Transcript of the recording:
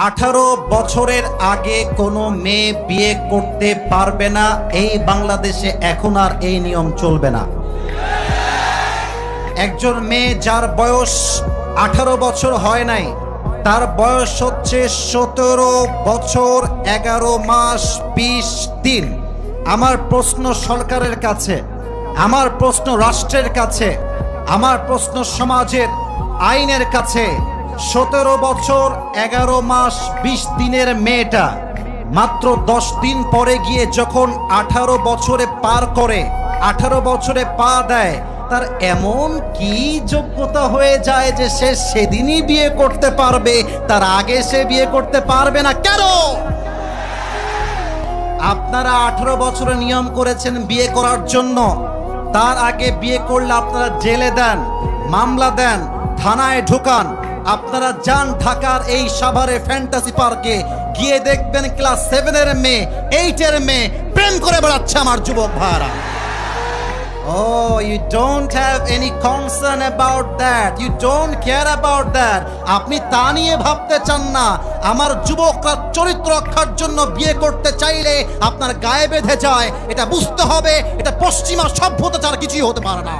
18 বছরের আগে কোনো মেয়ে বিয়ে করতে পারবে না। এই বাংলাদেশে এখন আর এই নিয়ম চলবে না। একজন মেয়ে যার বয়স 18 বছর হয় নাই, তার বয়স হচ্ছে 17 বছর 11 মাস 20 দিন। আমার প্রশ্ন সরকারের কাছে, আমার প্রশ্ন রাষ্ট্রের কাছে, আমার প্রশ্ন সমাজের আইনের কাছে, 17 বছর 11 মাস 20 দিনের মেয়েটা মাত্র 10 দিন পরে গিয়ে যখন 18 বছরে পার করে, 18 বছরে পা দেয়, তার এমন কি যোগ্যতা হয়ে যায় যে সে সেদিনই বিয়ে করতে পারবে, তার আগে সে বিয়ে করতে পারবে না? কেন? আপনারা 18 বছরে নিয়ম করেছেন বিয়ে করার জন্য, তার আগে বিয়ে করলে আপনারা জেলে দেন, মামলা দেন, থানায় ঢুকান। আপনারা যান ঢাকার এই সাভারে ফ্যান্টাসি পার্কে, গিয়ে দেখবেন ক্লাস 7 এর মেয়ে, 8 এর মেয়ে প্রেম করে বেড়াচ্ছে আমার যুবক ভাইরা। Oh, you don't have any concern about that. You don't care about that. আপনি তা নিয়ে ভাবতে চান না। আমার যুবকরা চরিত্র রক্ষার জন্য বিয়ে করতে চাইলে আপনার গায়ে বেঁধে যায়। এটা বুঝতে হবে, এটা পশ্চিমা সভ্যতা ছাড়া কিছুই হতে পারে না।